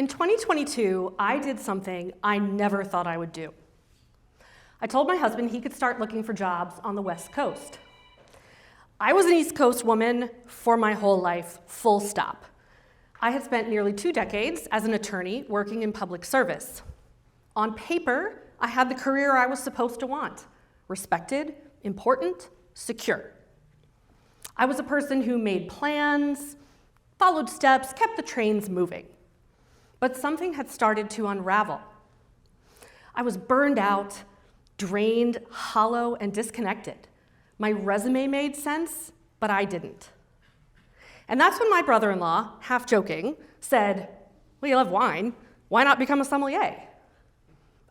In 2022, I did something I never thought I would do. I told my husband he could start looking for jobs on the West Coast. I was an East Coast woman for my whole life, full stop. I had spent nearly 2 decades as an attorney working in public service. On paper, I had the career I was supposed to want: respected, important, secure. I was a person who made plans, followed steps, kept the trains moving. But something had started to unravel. I was burned out, drained, hollow, and disconnected. My resume made sense, but I didn't. And that's when my brother-in-law, half joking, said, "Well, you love wine. Why not become a sommelier?"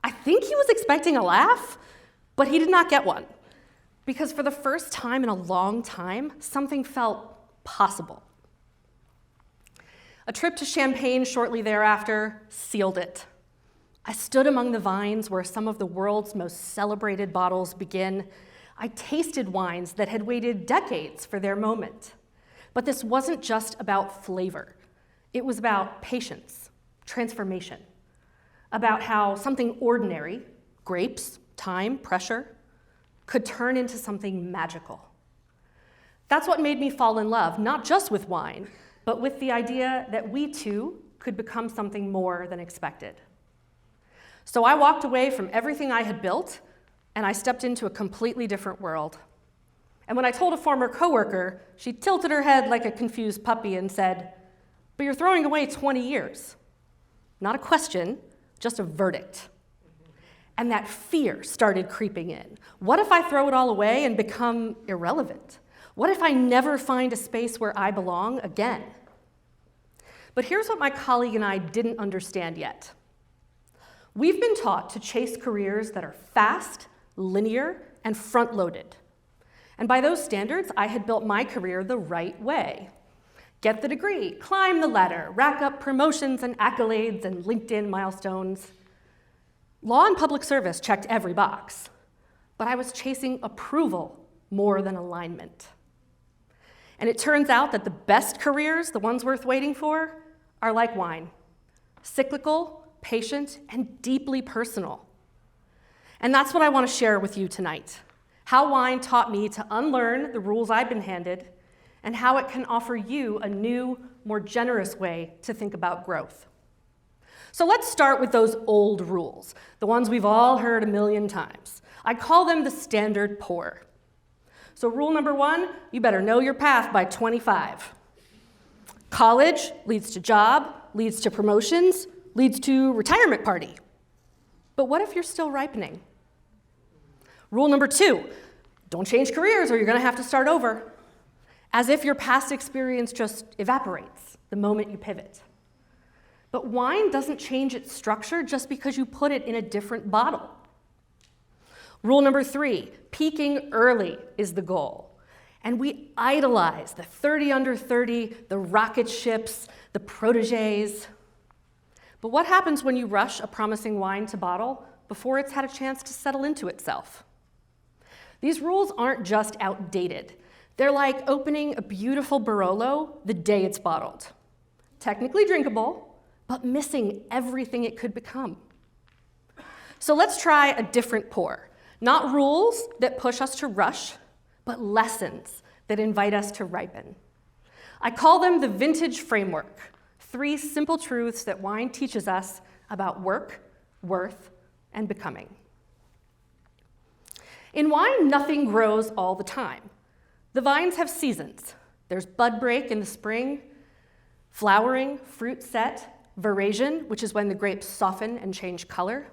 I think he was expecting a laugh, but he did not get one. Because for the first time in a long time, something felt possible. A trip to Champagne shortly thereafter sealed it. I stood among the vines where some of the world's most celebrated bottles begin. I tasted wines that had waited decades for their moment. But this wasn't just about flavor. It was about patience, transformation, about how something ordinary, grapes, time, pressure, could turn into something magical. That's what made me fall in love, not just with wine, but with the idea that we too could become something more than expected. So I walked away from everything I had built, and I stepped into a completely different world. And when I told a former coworker, she tilted her head like a confused puppy and said, "But you're throwing away 20 years. Not a question, just a verdict. And that fear started creeping in. What if I throw it all away and become irrelevant? What if I never find a space where I belong again? But here's what my colleague and I didn't understand yet. We've been taught to chase careers that are fast, linear, and front-loaded. And by those standards, I had built my career the right way. Get the degree, climb the ladder, rack up promotions and accolades and LinkedIn milestones. Law and public service checked every box, but I was chasing approval more than alignment. And it turns out that the best careers, the ones worth waiting for, are like wine: cyclical, patient, and deeply personal. And that's what I want to share with you tonight: how wine taught me to unlearn the rules I've been handed, and how it can offer you a new, more generous way to think about growth. So let's start with those old rules, the ones we've all heard a million times. I call them the standard pour. So rule number 1, you better know your path by 25. College leads to job, leads to promotions, leads to retirement party. But what if you're still ripening? Rule number 2, don't change careers or you're going to have to start over. As if your past experience just evaporates the moment you pivot. But wine doesn't change its structure just because you put it in a different bottle. Rule number 3, peaking early is the goal. And we idolize the 30 under 30, the rocket ships, the protégés. But what happens when you rush a promising wine to bottle before it's had a chance to settle into itself? These rules aren't just outdated. They're like opening a beautiful Barolo the day it's bottled. Technically drinkable, but missing everything it could become. So let's try a different pour. Not rules that push us to rush, but lessons that invite us to ripen. I call them the vintage framework: 3 simple truths that wine teaches us about work, worth, and becoming. In wine, nothing grows all the time. The vines have seasons. There's bud break in the spring, flowering, fruit set, veraison, which is when the grapes soften and change color,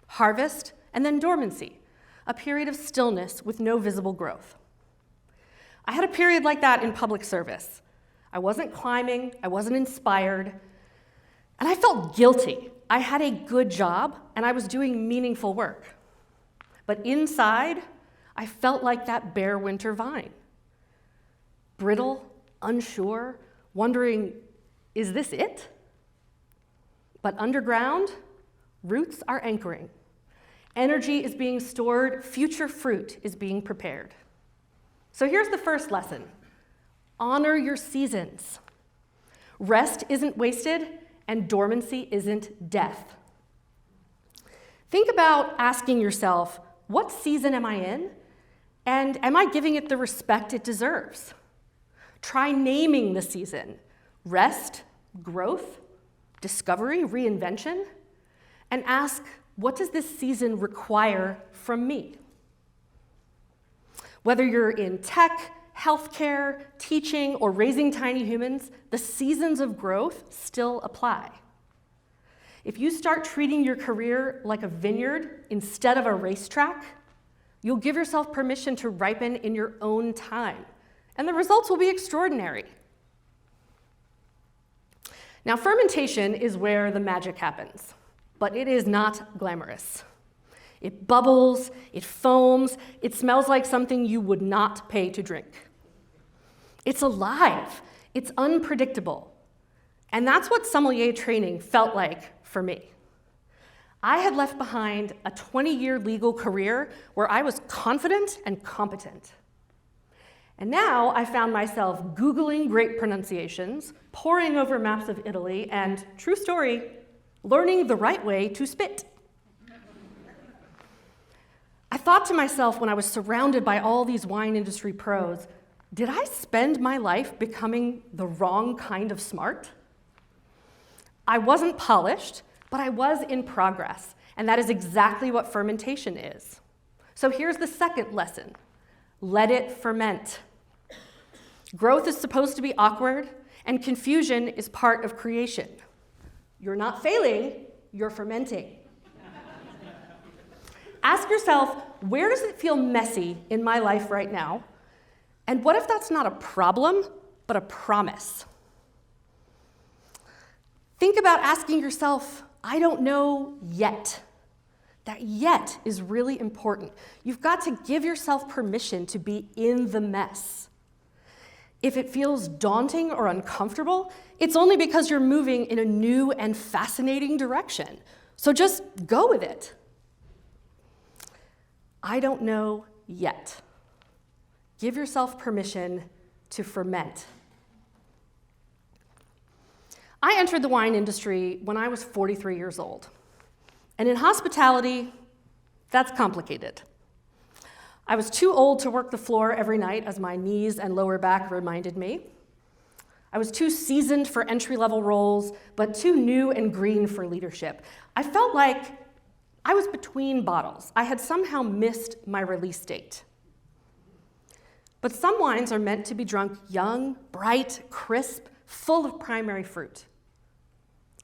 harvest, and then dormancy, a period of stillness with no visible growth. I had a period like that in public service. I wasn't climbing, I wasn't inspired, and I felt guilty. I had a good job, and I was doing meaningful work. But inside, I felt like that bare winter vine. Brittle, unsure, wondering, is this it? But underground, roots are anchoring. Energy is being stored, future fruit is being prepared. So here's the first lesson: honor your seasons. Rest isn't wasted, and dormancy isn't death. Think about asking yourself, what season am I in? And am I giving it the respect it deserves? Try naming the season: rest, growth, discovery, reinvention, and ask, what does this season require from me? Whether you're in tech, healthcare, teaching, or raising tiny humans, the seasons of growth still apply. If you start treating your career like a vineyard instead of a racetrack, you'll give yourself permission to ripen in your own time, and the results will be extraordinary. Now, fermentation is where the magic happens, but it is not glamorous. It bubbles, it foams, it smells like something you would not pay to drink. It's alive, it's unpredictable, and that's what sommelier training felt like for me. I had left behind a 20-year legal career where I was confident and competent. And now I found myself Googling grape pronunciations, poring over maps of Italy, and, true story, learning the right way to spit. I thought to myself when I was surrounded by all these wine industry pros, did I spend my life becoming the wrong kind of smart? I wasn't polished, but I was in progress, and that is exactly what fermentation is. So here's the second lesson: let it ferment. Growth is supposed to be awkward, and confusion is part of creation. You're not failing, you're fermenting. Ask yourself, where does it feel messy in my life right now? And what if that's not a problem, but a promise? Think about asking yourself, I don't know yet. That yet is really important. You've got to give yourself permission to be in the mess. If it feels daunting or uncomfortable, it's only because you're moving in a new and fascinating direction. So just go with it. I don't know yet. Give yourself permission to ferment. I entered the wine industry when I was 43 years old. And in hospitality, that's complicated. I was too old to work the floor every night, as my knees and lower back reminded me. I was too seasoned for entry-level roles, but too new and green for leadership. I felt like I was between bottles. I had somehow missed my release date. But some wines are meant to be drunk young, bright, crisp, full of primary fruit.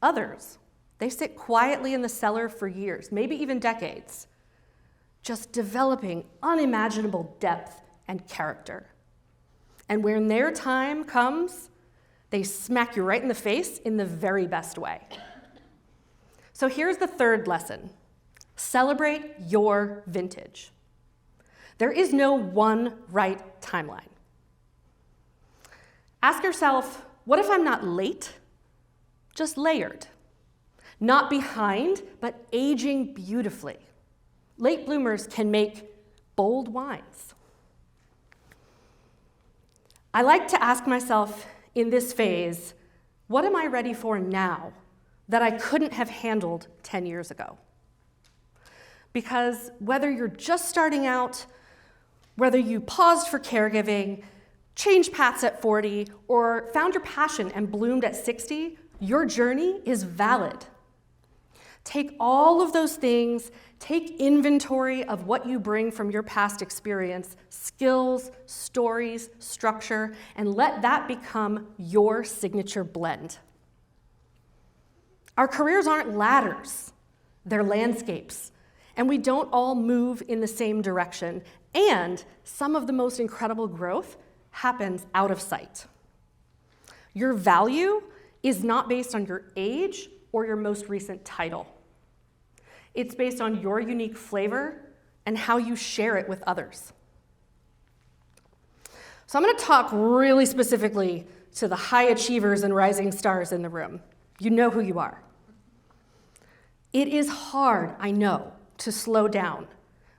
Others, they sit quietly in the cellar for years, maybe even decades, just developing unimaginable depth and character. And when their time comes, they smack you right in the face in the very best way. So here's the third lesson. Celebrate your vintage. There is no one right timeline. Ask yourself, what if I'm not late, just layered? Not behind, but aging beautifully. Late bloomers can make bold wines. I like to ask myself in this phase, what am I ready for now that I couldn't have handled 10 years ago? Because whether you're just starting out, whether you paused for caregiving, changed paths at 40, or found your passion and bloomed at 60, your journey is valid. Take all of those things, take inventory of what you bring from your past experience, skills, stories, structure, and let that become your signature blend. Our careers aren't ladders, they're landscapes, and we don't all move in the same direction, and some of the most incredible growth happens out of sight. Your value is not based on your age or your most recent title. It's based on your unique flavor and how you share it with others. So I'm going to talk really specifically to the high achievers and rising stars in the room. You know who you are. It is hard, I know, to slow down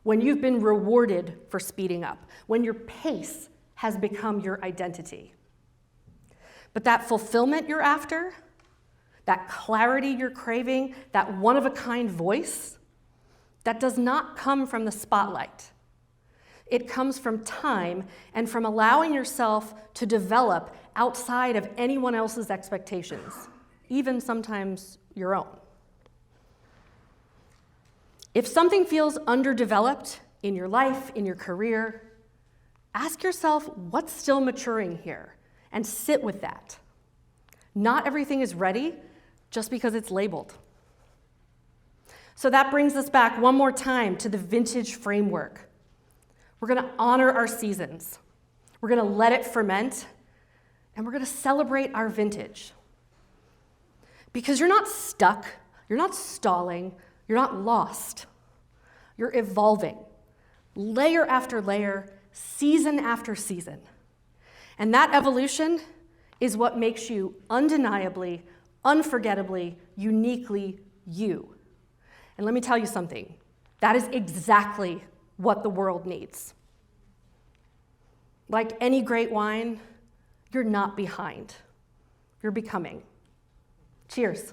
when you've been rewarded for speeding up, when your pace has become your identity. But that fulfillment you're after, that clarity you're craving, that one-of-a-kind voice, that does not come from the spotlight. It comes from time and from allowing yourself to develop outside of anyone else's expectations, even sometimes your own. If something feels underdeveloped in your life, in your career, ask yourself what's still maturing here and sit with that. Not everything is ready just because it's labeled. So that brings us back one more time to the vintage framework. We're going to honor our seasons. We're going to let it ferment, and we're going to celebrate our vintage. Because you're not stuck, you're not stalling, you're not lost. You're evolving, layer after layer, season after season. And that evolution is what makes you undeniably, unforgettably, uniquely you. And let me tell you something, that is exactly what the world needs. Like any great wine, you're not behind, you're becoming. Cheers.